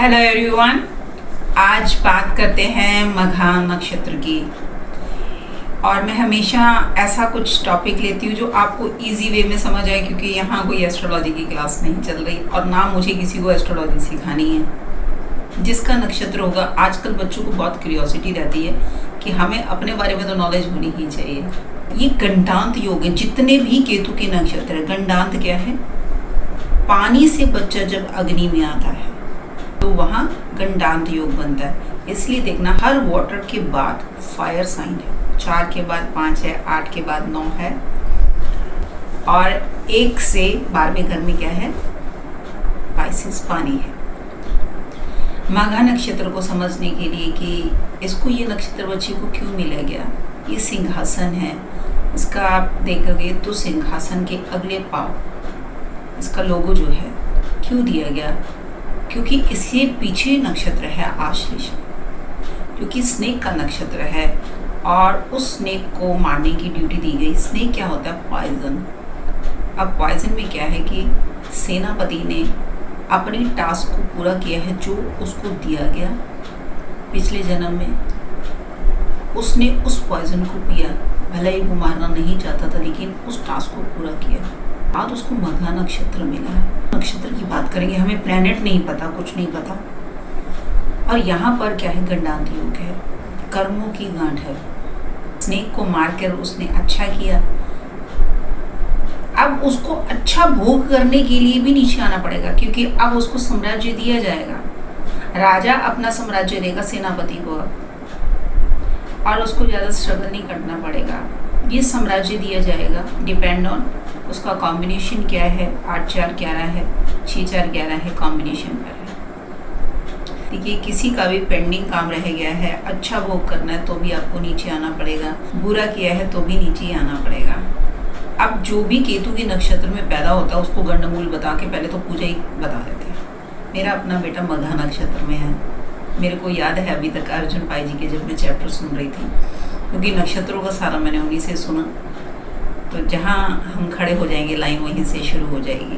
Hello everyone. आज बात करते हैं मघा नक्षत्र की। और मैं हमेशा ऐसा कुछ टॉपिक लेती हूँ जो आपको इजी वे में समझ आए, क्योंकि यहाँ कोई एस्ट्रोलॉजी की क्लास नहीं चल रही और ना मुझे किसी को एस्ट्रोलॉजी सिखानी है। जिसका नक्षत्र होगा, आजकल बच्चों को बहुत क्यूरियोसिटी रहती है कि हमें अपने बारे में तो नॉलेज होनी ही चाहिए। ये गंडांत योग है। जितने भी केतु के नक्षत्र है, गंडांत क्या है? पानी से बच्चा जब अग्नि में आता है तो वहाँ गंडांत योग बनता है। इसलिए देखना, हर वाटर के बाद फायर साइन है। 4 के बाद 5 है, 8 के बाद 9 है, और 1 से 12वें घर में क्या है? पाइसेस, पानी है। मघा नक्षत्र को समझने के लिए कि इसको ये नक्षत्र बच्चे को क्यों मिला गया, ये सिंहासन है इसका। आप देखोगे तो सिंहासन के अगले पाँव इसका लोगो जो है क्यों दिया गया? क्योंकि इसके पीछे नक्षत्र है आश्लेषा, जो कि स्नेक का नक्षत्र है, और उस स्नेक को मारने की ड्यूटी दी गई। स्नेक क्या होता है? पॉइजन। अब पॉइजन में क्या है कि सेनापति ने अपने टास्क को पूरा किया है जो उसको दिया गया पिछले जन्म में। उसने उस पॉइजन को पिया, भले ही वो मारना नहीं चाहता था, लेकिन उस टास्क को पूरा किया। आज उसको मघा नक्षत्र मिला है। नक्षत्र की बात करेंगे, हमें प्लेनेट नहीं पता, कुछ नहीं पता। और यहाँ पर क्या है? गंडांत योग है, कर्मों की गांठ है। स्नेक को मारकर उसने अच्छा किया, अब उसको अच्छा भोग करने के लिए भी नीचे आना पड़ेगा, क्योंकि अब उसको साम्राज्य दिया जाएगा। राजा अपना साम्राज्य देगा सेनापति को, और उसको ज़्यादा स्ट्रगल नहीं करना पड़ेगा। ये साम्राज्य दिया जाएगा डिपेंड ऑन उसका कॉम्बिनेशन क्या है। 8 4 11 है, 6 4 11 है, कॉम्बिनेशन पर है। देखिए, किसी का भी पेंडिंग काम रह गया है, अच्छा भोग करना है तो भी आपको नीचे आना पड़ेगा, बुरा किया है तो भी नीचे ही आना पड़ेगा। अब जो भी केतु के नक्षत्र में पैदा होता है उसको गंडमूल बता के पहले तो पूजा ही बता देते हैं। मेरा अपना बेटा मघा नक्षत्र में है। मेरे को याद है अभी तक अर्जुन पाई जी के जब मैं चैप्टर सुन रही थी, क्योंकि नक्षत्रों का सारा मैंने उन्हीं से सुना। तो जहाँ हम खड़े हो जाएंगे लाइन वहीं से शुरू हो जाएगी।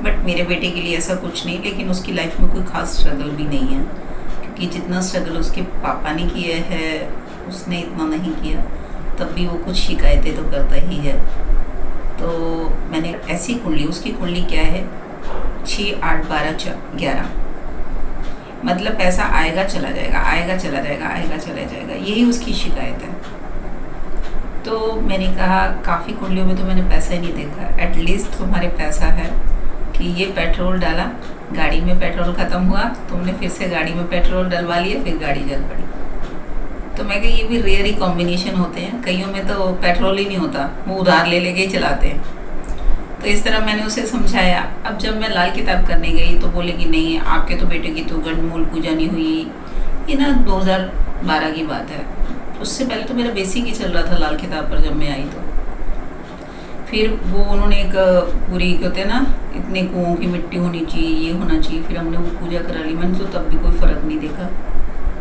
बट मेरे बेटे के लिए ऐसा कुछ नहीं, लेकिन उसकी लाइफ में कोई ख़ास स्ट्रगल भी नहीं है, क्योंकि जितना स्ट्रगल उसके पापा ने किया है उसने इतना नहीं किया। तब भी वो कुछ शिकायतें तो करता ही है। तो मैंने ऐसी कुंडली, उसकी कुंडली क्या है? 6 8 12 11, मतलब पैसा आएगा चला जाएगा, आएगा चला जाएगा, आएगा चला जाएगा, यही उसकी शिकायत है। तो मैंने कहा, काफ़ी कुंडलियों में तो मैंने पैसा ही नहीं देखा। एटलीस्ट तुम्हारे पैसा है कि ये पेट्रोल डाला, गाड़ी में पेट्रोल ख़त्म हुआ, तुमने फिर से गाड़ी में पेट्रोल डलवा लिया, फिर गाड़ी जल पड़ी। तो मैं कहा, ये भी रेयर ही कॉम्बिनेशन होते हैं। कईयों में तो पेट्रोल ही नहीं होता, वो उधार ले लेके ही चलाते हैं। तो इस तरह मैंने उसे समझाया। अब जब मैं लाल किताब करने गई तो बोले कि नहीं, आपके तो बेटे की तो गंडमूल पूजा नहीं हुई। ये ना 2012 की बात है। उससे पहले तो मेरा बेसिक ही चल रहा था लाल किताब पर जब मैं आई। तो फिर वो उन्होंने एक पूरी होते हैं ना, इतने कुओं की मिट्टी होनी चाहिए, ये होना चाहिए। फिर हमने वो पूजा करा ली। मैंने तो तब भी कोई फ़र्क नहीं देखा।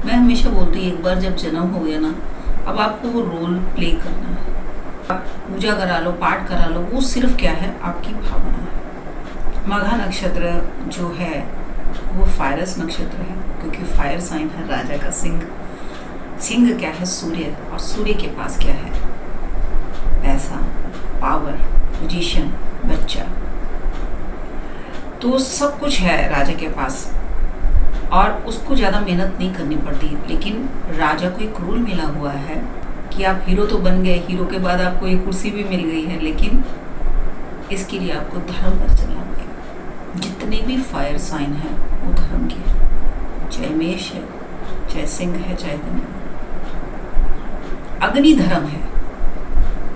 मैं हमेशा बोलती हूँ, एक बार जब जन्म हो गया ना, अब आपको वो रोल प्ले करना है। आप पूजा करा लो, पाठ करा लो, वो सिर्फ क्या है? आपकी भावना है। मघा नक्षत्र जो है वो फायरस नक्षत्र है, क्योंकि फायर साइन है राजा का सिंह। सिंह क्या है? सूर्य। और सूर्य के पास क्या है? पैसा, पावर, पोजीशन, बच्चा, तो सब कुछ है राजा के पास, और उसको ज़्यादा मेहनत नहीं करनी पड़ती। लेकिन राजा को एक रूल मिला हुआ है कि आप हीरो तो बन गए, हीरो के बाद आपको एक कुर्सी भी मिल गई है, लेकिन इसके लिए आपको धर्म पर चलना पड़ेगा। जितने भी फायर साइन हैं वो धर्म के हैं, चाहे मेष है, चाहे सिंह है, चाहे धनु। अग्नि धर्म है,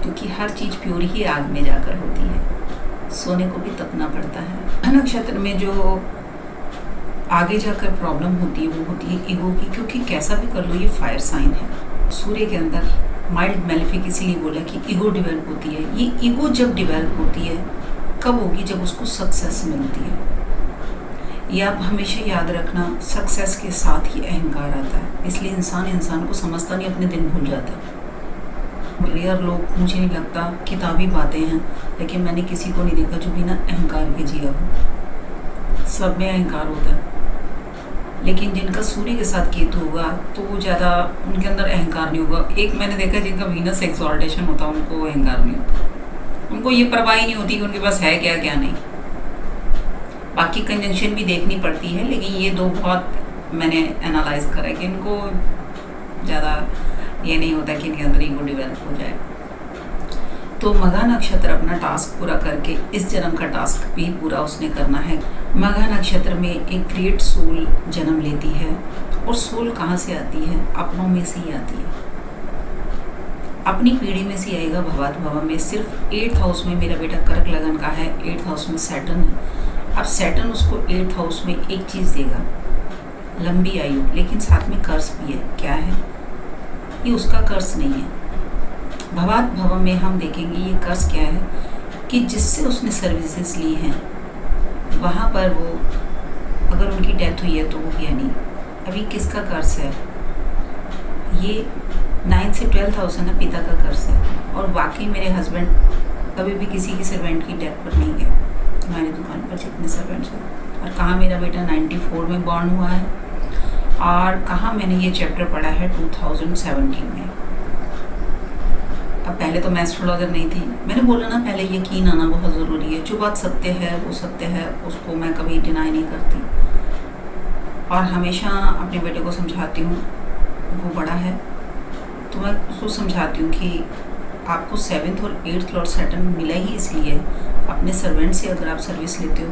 क्योंकि हर चीज़ प्योर ही आग में जाकर होती है। सोने को भी तपना पड़ता है। नक्षत्र में जो आगे जाकर प्रॉब्लम होती है वो होती है ईगो की, क्योंकि कैसा भी कर लो ये फायर साइन है। सूर्य के अंदर माइल्ड मेलेफिक इसीलिए बोला कि ईगो डेवलप होती है। ये ईगो जब डेवलप होती है कब होगी? जब उसको सक्सेस मिलती है। ये आप हमेशा याद रखना, सक्सेस के साथ ही अहंकार आता है। इसलिए इंसान को समझता नहीं, अपने दिन भूल जाता है। रेयर लोग, मुझे नहीं लगता, किताबी बातें हैं, लेकिन मैंने किसी को नहीं देखा जो बिना अहंकार के जिया हो। सब में अहंकार होता है। लेकिन जिनका सूर्य के साथ केतु होगा तो वो ज़्यादा, उनके अंदर अहंकार नहीं होगा। एक मैंने देखा जिनका वीनस एक्सॉल्टेशन होता है उनको अहंकार नहीं होता, उनको ये परवाह ही नहीं होती कि उनके पास है क्या क्या नहीं। बाकी कंजंक्शन भी देखनी पड़ती है, लेकिन ये दो बहुत मैंने एनालाइज करा है कि इनको ज़्यादा ये नहीं होता कि इनके अंदर ईगो डेवलप हो जाए। तो मघा नक्षत्र अपना टास्क पूरा करके इस जन्म का टास्क भी पूरा उसने करना है। मघा नक्षत्र में एक ग्रेट सोल जन्म लेती है, और सोल कहाँ से आती है? अपनों में से ही आती है, अपनी पीढ़ी में से आएगा। भवात भवा में सिर्फ 8th हाउस में मेरा बेटा कर्क लगन का है, 8th हाउस में सैटर्न है। अब सैटर्न उसको 8th हाउस में एक चीज़ देगा, लंबी आयु, लेकिन साथ में कर्ज भी है। क्या है ये? उसका कर्ज नहीं है। भवात भव में हम देखेंगे ये कर्ज क्या है कि जिससे उसने सर्विसेज ली हैं वहाँ पर वो, अगर उनकी डेथ हुई है तो वो किया नहीं। अभी किसका कर्ज है? ये 9th से 12th हाउस है ना, पिता का कर्ज है। और वाकई मेरे हस्बैंड कभी भी किसी की सर्वेंट की डेथ पर नहीं गए, हमारी दुकान पर जितने सर्वेंट्स हैं। और कहाँ मेरा बेटा 94 में बॉर्न हुआ है, और कहाँ मैंने ये चैप्टर पढ़ा है 2017 में। अब पहले तो मैं एस्ट्रोलॉजर नहीं थी, मैंने बोला ना पहले, यकीन आना बहुत ज़रूरी है। जो बात सत्य है वो सत्य है, उसको मैं कभी डिनाई नहीं करती। और हमेशा अपने बेटे को समझाती हूँ, वो बड़ा है तो मैं उसको समझाती हूँ कि आपको 7th और 8th लॉर्ड सैटर्न मिला ही इसलिए। अपने सर्वेंट से अगर आप सर्विस लेते हो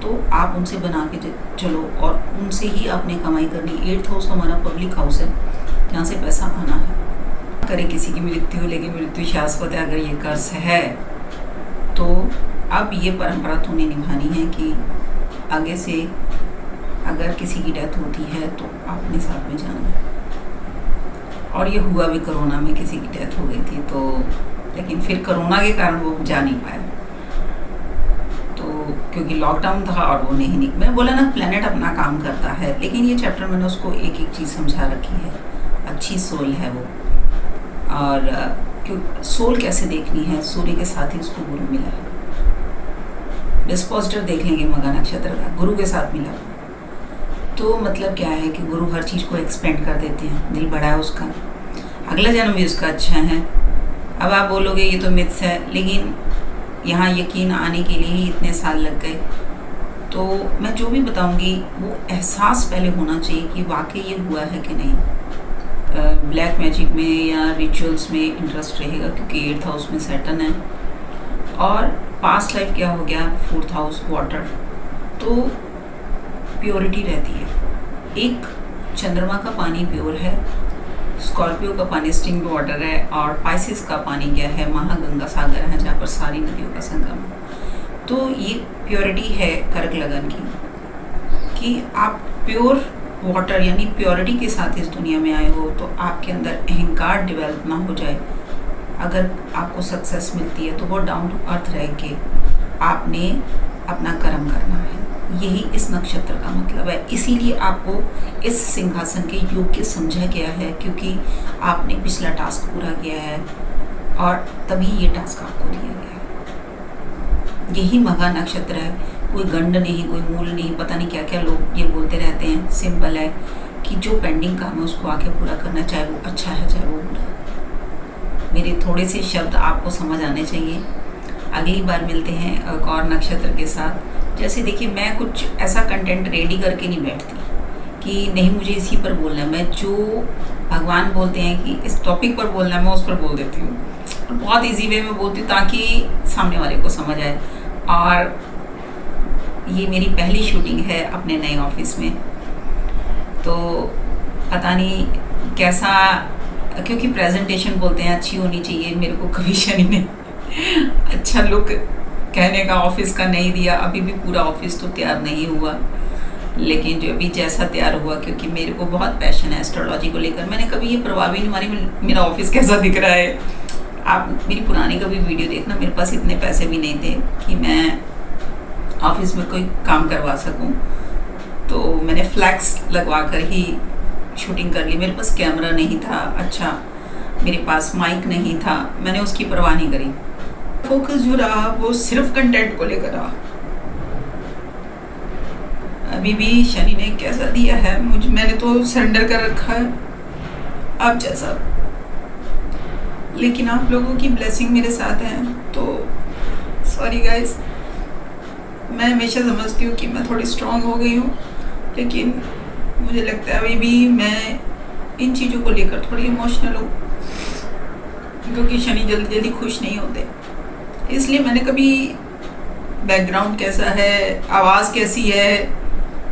तो आप उनसे बना के चलो, और उनसे ही आपने कमाई करनी। 8th हाउस हमारा पब्लिक हाउस है, जहाँ से पैसा आना है। करे किसी की मृत्यु, लेकिन मृत्यु शाश्वत है। अगर ये कर्ज है तो अब ये परंपरा तुम्हें निभानी है कि आगे से अगर किसी की डेथ होती है तो आपने साथ में जाना है। और ये हुआ भी, कोरोना में किसी की डेथ हो गई थी तो, लेकिन फिर कोरोना के कारण वो जा नहीं पाया, तो क्योंकि लॉकडाउन था और वो नहीं मैंने बोला ना प्लेनेट अपना काम करता है। लेकिन ये चैप्टर मैंने उसको एक एक चीज़ समझा रखी है। अच्छी सोल है वो, और क्यों सोल कैसे देखनी है? सूर्य के साथ ही उसको गुरु मिला है। डिस्पोजिटर देख लेंगे मघा नक्षत्र का, गुरु के साथ मिला हुआ। तो मतलब क्या है कि गुरु हर चीज़ को एक्सपेंड कर देते हैं। दिल बड़ा है उसका, अगला जन्म भी उसका अच्छा है। अब आप बोलोगे ये तो मिथ्स है, लेकिन यहाँ यकीन आने के लिए ही इतने साल लग गए। तो मैं जो भी बताऊँगी वो एहसास पहले होना चाहिए कि वाकई ये हुआ है कि नहीं। ब्लैक मैजिक में या रिचुअल्स में इंटरेस्ट रहेगा, क्योंकि 8th हाउस में सैटर्न है। और पास्ट लाइफ क्या हो गया? 4th हाउस वाटर, तो प्योरिटी रहती है। एक चंद्रमा का पानी प्योर है, स्कॉर्पियो का पानी स्टिंग वाटर है, और पाइसिस का पानी क्या है? महागंगा सागर है, जहाँ पर सारी नदियों का संगम है। तो ये प्योरिटी है कर्क लगन की, कि आप प्योर वाटर यानी प्योरिटी के साथ इस दुनिया में आए हो, तो आपके अंदर अहंकार डेवलप ना हो जाए। अगर आपको सक्सेस मिलती है तो वो डाउन टू अर्थ रह के आपने अपना कर्म करना है। यही इस नक्षत्र का मतलब है। इसीलिए आपको इस सिंहासन के योग्य समझा गया है, क्योंकि आपने पिछला टास्क पूरा किया है और तभी ये टास्क आपको दिया गया है। यही मघा नक्षत्र है। कोई गंड नहीं, कोई मूल नहीं, पता नहीं क्या क्या लोग ये बोलते रहते हैं। सिंपल है कि जो पेंडिंग काम है उसको आके पूरा करना, चाहे वो अच्छा है चाहे वो बुरा। मेरे थोड़े से शब्द आपको समझ आने चाहिए। अगली बार मिलते हैं एक और नक्षत्र के साथ। जैसे देखिए, मैं कुछ ऐसा कंटेंट रेडी करके नहीं बैठती कि नहीं मुझे इसी पर बोलना है। मैं जो भगवान बोलते हैं कि इस टॉपिक पर बोलना है मैं उस पर बोल देती हूँ, और बहुत इजी वे में बोलती हूँ ताकि सामने वाले को समझ आए। और ये मेरी पहली शूटिंग है अपने नए ऑफिस में, तो पता नहीं कैसा, क्योंकि प्रेजेंटेशन बोलते हैं अच्छी होनी चाहिए। मेरे को कभी शनि ने अच्छा लुक कहने का ऑफिस का नहीं दिया। अभी भी पूरा ऑफिस तो तैयार नहीं हुआ, लेकिन जो अभी जैसा तैयार हुआ, क्योंकि मेरे को बहुत पैशन है एस्ट्रोलॉजी को लेकर। मैंने कभी ये प्रभाव ही नहीं मारी मेरा ऑफिस कैसा दिख रहा है। आप मेरी पुरानी कभी वीडियो देखना, मेरे पास इतने पैसे भी नहीं थे कि मैं ऑफिस में कोई काम करवा सकूं, तो मैंने फ्लैक्स लगवा कर ही शूटिंग कर ली। मेरे पास कैमरा नहीं था अच्छा, मेरे पास माइक नहीं था, मैंने उसकी परवाह नहीं करी। फोकस जो रहा वो सिर्फ कंटेंट को लेकर रहा। अभी भी शनि ने कैसा दिया है मैंने तो सरेंडर कर रखा है, आप जैसा। लेकिन आप लोगों की ब्लेसिंग मेरे साथ है, तो सॉरी गाइस। मैं हमेशा समझती हूँ कि मैं थोड़ी स्ट्रांग हो गई हूँ, लेकिन मुझे लगता है अभी भी मैं इन चीज़ों को लेकर थोड़ी इमोशनल हूँ, क्योंकि शनि जल्दी जल्दी खुश नहीं होते। इसलिए मैंने कभी बैकग्राउंड कैसा है, आवाज़ कैसी है,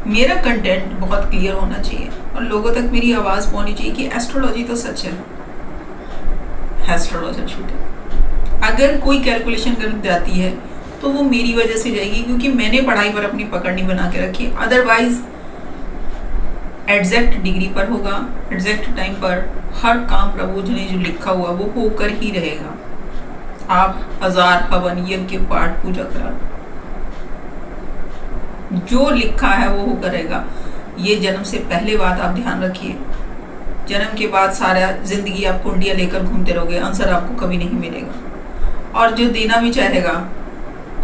मेरा कंटेंट बहुत क्लियर होना चाहिए और लोगों तक मेरी आवाज़ पहुँचनी चाहिए कि एस्ट्रोलॉजी तो सच है, एस्ट्रोलॉजर झूठ है। अगर कोई कैलकुलेशन गलत जाती है तो वो मेरी वजह से जाएगी, क्योंकि मैंने पढ़ाई पर अपनी पकड़ नहीं बना के रखी। अदरवाइज एग्जैक्ट डिग्री पर होगा, एग्जैक्ट टाइम पर हर काम प्रभु जी ने जो लिखा हुआ वो होकर ही रहेगा। आप 1000 हवन यज्ञ पाठ पूजा करा, जो लिखा है वो होकर रहेगा। ये जन्म से पहले बात आप ध्यान रखिए, जन्म के बाद सारा जिंदगी आप कुंडिया लेकर घूमते रहोगे, आंसर आपको कभी नहीं मिलेगा। और जो देना भी चाहेगा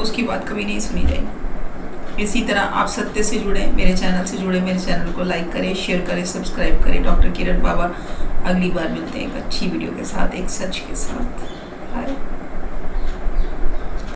उसकी बात कभी नहीं सुनी जाएगी। इसी तरह आप सत्य से जुड़े, मेरे चैनल से जुड़े, मेरे चैनल को लाइक करें, शेयर करें, सब्सक्राइब करें। डॉक्टर किरण बाबा, अगली बार मिलते हैं एक अच्छी वीडियो के साथ, एक सच के साथ। बाय।